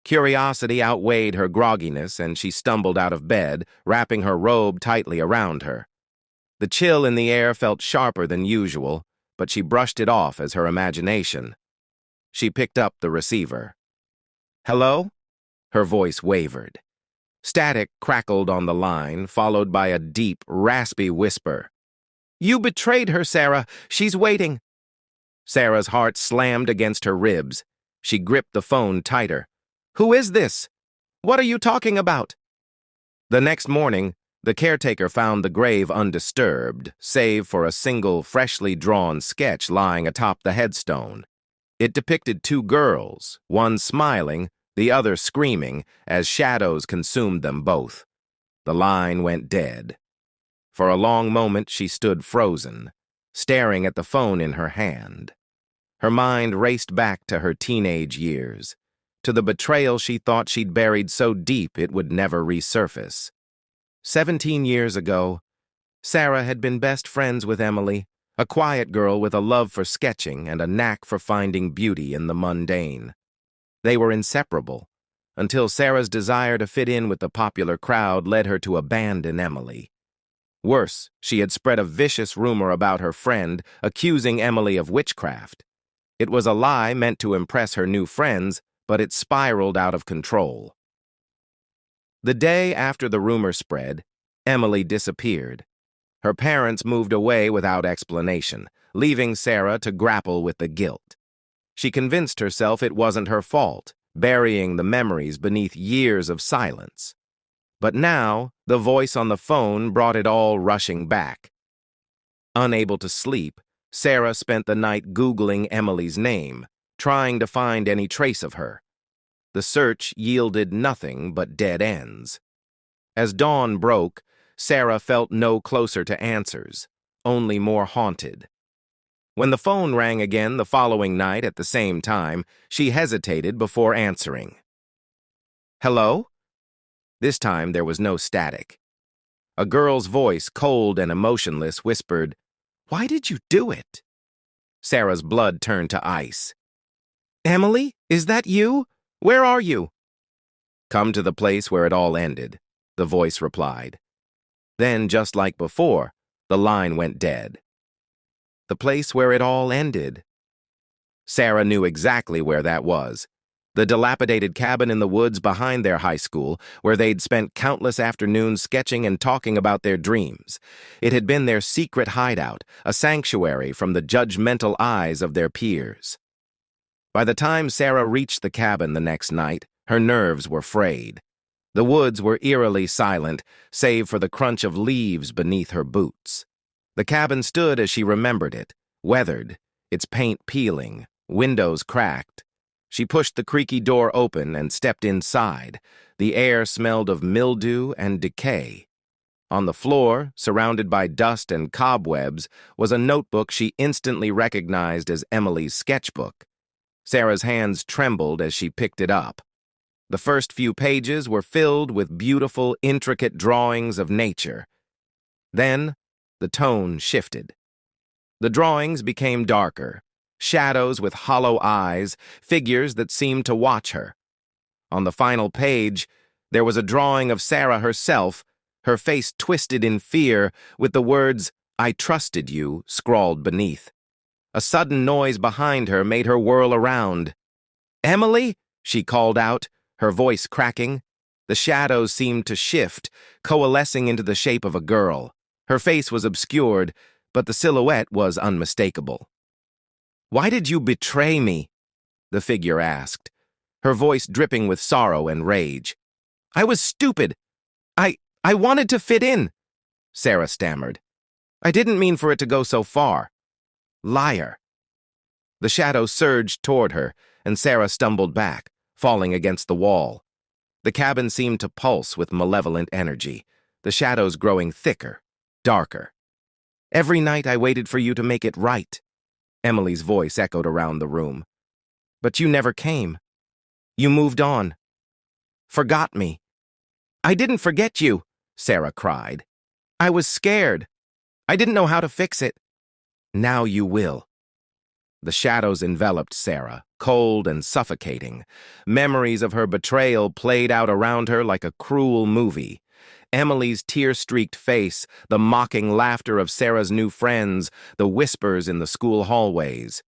Curiosity outweighed her grogginess, and she stumbled out of bed, wrapping her robe tightly around her. The chill in the air felt sharper than usual, but she brushed it off as her imagination. She picked up the receiver. "Hello?" Her voice wavered. Static crackled on the line, followed by a deep, raspy whisper. "You betrayed her, Sara. She's waiting." Sarah's heart slammed against her ribs. She gripped the phone tighter. "Who is this? What are you talking about?" The next morning, the caretaker found the grave undisturbed, save for a single, freshly drawn sketch lying atop the headstone. It depicted two girls, one smiling, the other screaming, as shadows consumed them both. The line went dead. For a long moment, she stood frozen, staring at the phone in her hand. Her mind raced back to her teenage years, to the betrayal she thought she'd buried so deep it would never resurface. 17 years ago, Sara had been best friends with Emily, a quiet girl with a love for sketching and a knack for finding beauty in the mundane. They were inseparable, until Sara's desire to fit in with the popular crowd led her to abandon Emily. Worse, she had spread a vicious rumor about her friend, accusing Emily of witchcraft. It was a lie meant to impress her new friends, but it spiraled out of control. The day after the rumor spread, Emily disappeared. Her parents moved away without explanation, leaving Sara to grapple with the guilt. She convinced herself it wasn't her fault, burying the memories beneath years of silence. But now, the voice on the phone brought it all rushing back. Unable to sleep, Sara spent the night Googling Emily's name, trying to find any trace of her. The search yielded nothing but dead ends. As dawn broke, Sara felt no closer to answers, only more haunted. When the phone rang again the following night at the same time, she hesitated before answering. "Hello?" This time there was no static. A girl's voice, cold and emotionless, whispered, "Why did you do it?" Sara's blood turned to ice. "Emily, is that you? Where are you?" "Come to the place where it all ended," the voice replied. Then, just like before, the line went dead. The place where it all ended. Sara knew exactly where that was. The dilapidated cabin in the woods behind their high school, where they'd spent countless afternoons sketching and talking about their dreams. It had been their secret hideout, a sanctuary from the judgmental eyes of their peers. By the time Sara reached the cabin the next night, her nerves were frayed. The woods were eerily silent, save for the crunch of leaves beneath her boots. The cabin stood as she remembered it, weathered, its paint peeling, windows cracked. She pushed the creaky door open and stepped inside. The air smelled of mildew and decay. On the floor, surrounded by dust and cobwebs, was a notebook she instantly recognized as Emily's sketchbook. Sara's hands trembled as she picked it up. The first few pages were filled with beautiful, intricate drawings of nature. Then, the tone shifted. The drawings became darker, shadows with hollow eyes, figures that seemed to watch her. On the final page, there was a drawing of Sara herself, her face twisted in fear, with the words, "I trusted you," scrawled beneath. A sudden noise behind her made her whirl around. "Emily?" she called out, her voice cracking. The shadows seemed to shift, coalescing into the shape of a girl. Her face was obscured, but the silhouette was unmistakable. "Why did you betray me?" the figure asked, her voice dripping with sorrow and rage. "I was stupid. I wanted to fit in," Sara stammered. "I didn't mean for it to go so far." "Liar." The shadow surged toward her, and Sara stumbled back, falling against the wall. The cabin seemed to pulse with malevolent energy, the shadows growing thicker, darker. "Every night I waited for you to make it right," Emily's voice echoed around the room. "But you never came. You moved on. Forgot me." "I didn't forget you," Sara cried. "I was scared. I didn't know how to fix it." "Now you will." The shadows enveloped Sara, cold and suffocating. Memories of her betrayal played out around her like a cruel movie. Emily's tear-streaked face, the mocking laughter of Sara's new friends, the whispers in the school hallways.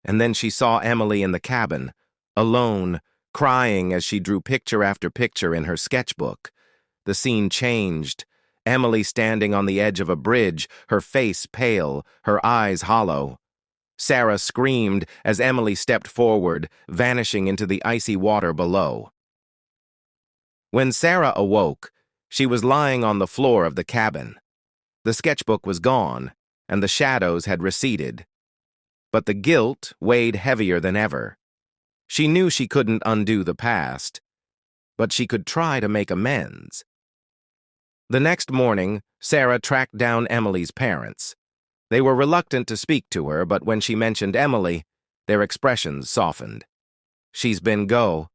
And then she saw Emily in the cabin, alone, crying as she drew picture after picture in her sketchbook. The scene changed. Emily standing on the edge of a bridge, her face pale, her eyes hollow. Sara screamed as Emily stepped forward, vanishing into the icy water below. When Sara awoke, she was lying on the floor of the cabin. The sketchbook was gone, and the shadows had receded. But the guilt weighed heavier than ever. She knew she couldn't undo the past, but she could try to make amends. The next morning, Sara tracked down Emily's parents. They were reluctant to speak to her, but when she mentioned Emily, their expressions softened. "She's been go,"